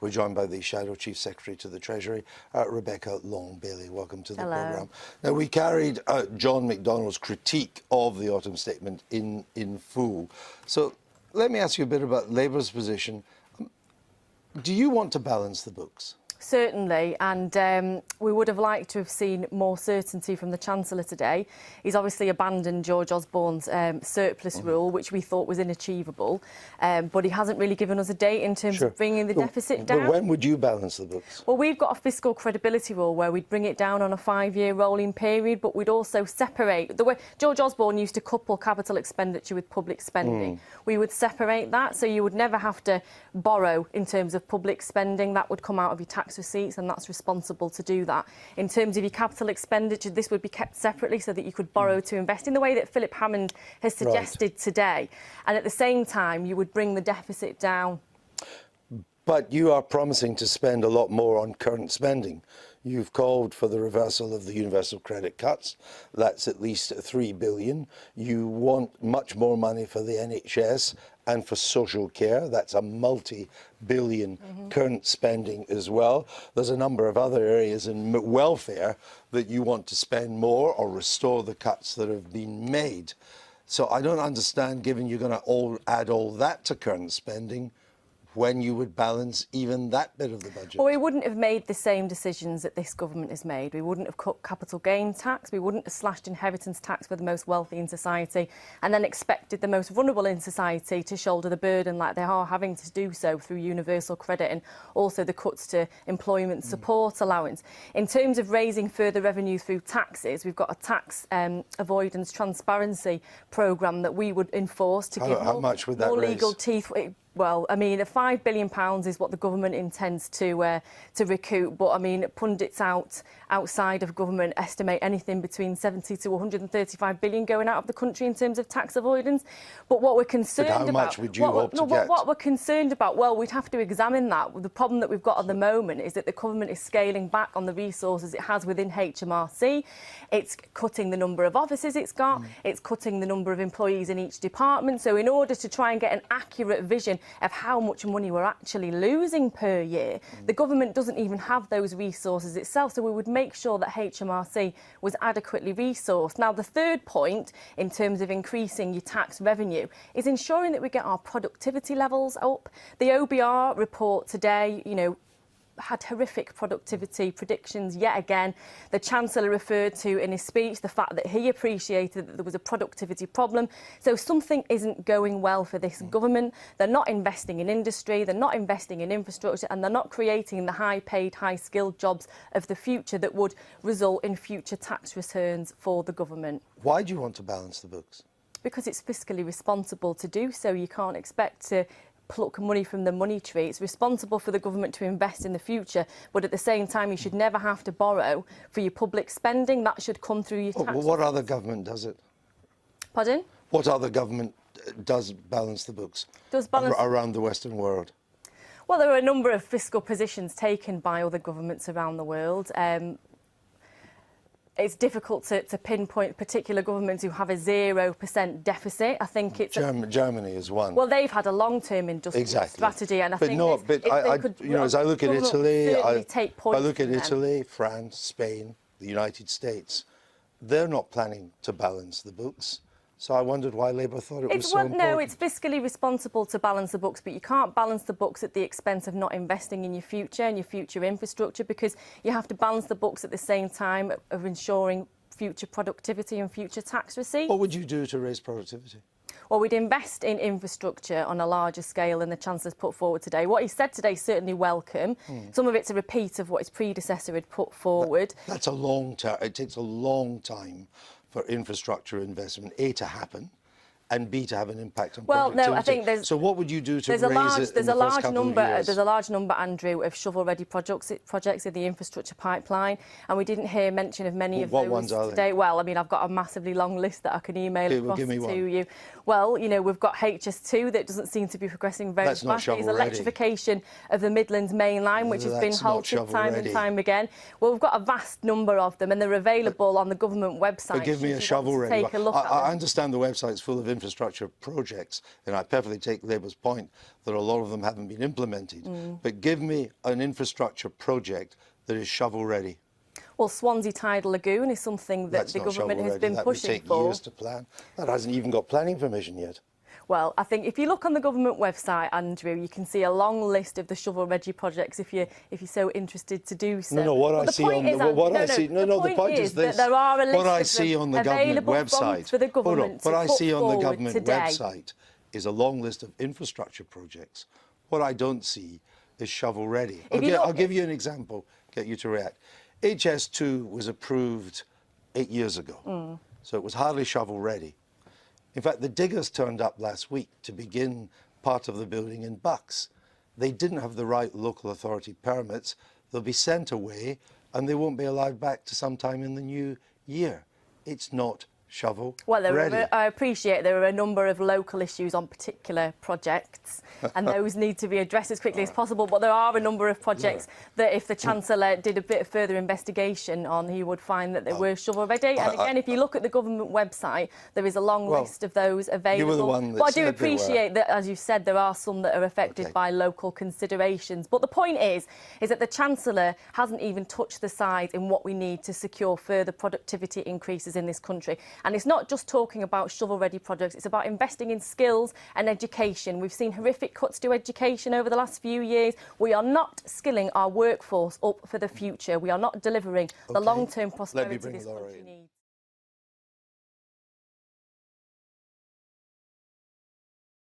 we're joined by the Shadow Chief Secretary to the Treasury, Rebecca Long-Bailey. Welcome to the programme. Now, we carried John McDonnell's critique of the autumn statement in full. So let me ask you a bit about Labour's position. Do you want to balance the books? Certainly, and we would have liked to have seen more certainty from the Chancellor today. He's obviously abandoned George Osborne's surplus rule, which we thought was inachievable, but he hasn't really given us a date in terms of bringing the deficit down. But when would you balance the books? Well, we've got a fiscal credibility rule where we'd bring it down on a 5-year rolling period, but we'd also separate. The way George Osborne used to couple capital expenditure with public spending, we would separate that, so you would never have to borrow in terms of public spending. That would come out of your tax receipts, and that's responsible to do that. In terms of your capital expenditure, this would be kept separately so that you could borrow to invest in the way that Philip Hammond has suggested today. And at the same time, you would bring the deficit down. But you are promising to spend a lot more on current spending. You've called for the reversal of the universal credit cuts. That's at least $3 billion. You want much more money for the NHS and for social care. That's a multi-billion current spending as well. There's a number of other areas in welfare that you want to spend more or restore the cuts that have been made. So I don't understand, given you're going to add all that to current spending, when you would balance even that bit of the budget. Well, we wouldn't have made the same decisions that this government has made. We wouldn't have cut capital gain tax, we wouldn't have slashed inheritance tax for the most wealthy in society, and then expected the most vulnerable in society to shoulder the burden like they are having to do so through universal credit and also the cuts to employment support allowance. In terms of raising further revenue through taxes, we've got a tax avoidance transparency programme that we would enforce to give how much would that more raise? Legal teeth. Well, I mean, £5 billion is what the government intends to recoup, but I mean, pundits outside of government estimate anything between 70 to 135 billion going out of the country in terms of tax avoidance. But what we're concerned about... How much would you hope to get? What we're concerned about, well, we'd have to examine that. The problem that we've got at the moment is that the government is scaling back on the resources it has within HMRC. It's cutting the number of offices it's got. It's cutting the number of employees in each department. So in order to try and get an accurate vision of how much money we're actually losing per year, the government doesn't even have those resources itself, so we would make sure that HMRC was adequately resourced. Now, the third point in terms of increasing your tax revenue is ensuring that we get our productivity levels up. The OBR report today, you know, had horrific productivity predictions yet again. The Chancellor referred to in his speech the fact that he appreciated that there was a productivity problem. So something isn't going well for this government. They're not investing in industry, they're not investing in infrastructure, and they're not creating the high-paid, high-skilled jobs of the future that would result in future tax returns for the government. Why do you want to balance the books? Because it's fiscally responsible to do so. You can't expect to pluck money from the money tree. It's responsible for the government to invest in the future, but at the same time you should never have to borrow for your public spending. That should come through your tax. Well, what other government does it? Pardon? What other government does balance the books around the Western world? Well, there are a number of fiscal positions taken by other governments around the world. It's difficult to pinpoint particular governments who have a 0% deficit. I think it's Germany is one. Well, they've had a long-term industrial strategy, and I think as I look at Italy, I look at Italy, France, Spain, the United States. They're not planning to balance the books. So I wondered why Labour thought it was so important. No, it's fiscally responsible to balance the books, but you can't balance the books at the expense of not investing in your future and your future infrastructure, because you have to balance the books at the same time of ensuring future productivity and future tax receipts. What would you do to raise productivity? Well, we'd invest in infrastructure on a larger scale than the Chancellor's put forward today. What he said today is certainly welcome. Some of it's a repeat of what his predecessor had put forward. That's a long term. It takes a long time for infrastructure investment, A, to happen, and B, to have an impact on productivity. Well, no, I think there's... So what would you do to raise it in the first couple of years? There's a large number, Andrew, of shovel-ready projects in the infrastructure pipeline, and we didn't hear mention of many of those today. What ones are they? Well, I mean, I've got a massively long list that I can email across to you. Well, you know, we've got HS2 that doesn't seem to be progressing very fast. There's electrification of the Midlands main line, which has been halted time and time again. Well, we've got a vast number of them, and they're available on the government website. But give me a shovel-ready. Take a look at them. I understand the website's full of infrastructure projects, and I perfectly take Labour's point that a lot of them haven't been implemented. But give me an infrastructure project that is shovel-ready. Well, Swansea Tidal Lagoon is something that the government has been pushing that would take for. years to plan. That hasn't even got planning permission yet. Well, I think if you look on the government website, Andrew, you can see a long list of the shovel-ready projects if you're so interested to do so. No, what I see on the point is this. There are a list what I see on the government website. For the government what I see on the government today. website is a long list of infrastructure projects. What I don't see is shovel-ready. I'll give you an example, get you to react. HS2 was approved 8 years ago, so it was hardly shovel-ready. In fact, the diggers turned up last week to begin part of the building in Bucks. They didn't have the right local authority permits. They'll be sent away and they won't be allowed back to sometime in the new year. It's not shovel ready. I appreciate there are a number of local issues on particular projects and those need to be addressed as quickly as possible, but there are a number of projects that if the Chancellor did a bit of further investigation on, he would find that they were shovel ready. And again, if you look at the government website, there is a long list of those available. You were the one that but I do appreciate that, as you said, there are some that are affected by local considerations. But the point is that the Chancellor hasn't even touched the sides in what we need to secure further productivity increases in this country. And it's not just talking about shovel-ready projects, it's about investing in skills and education. We've seen horrific cuts to education over the last few years. We are not skilling our workforce up for the future. We are not delivering the long-term prosperity this country needs.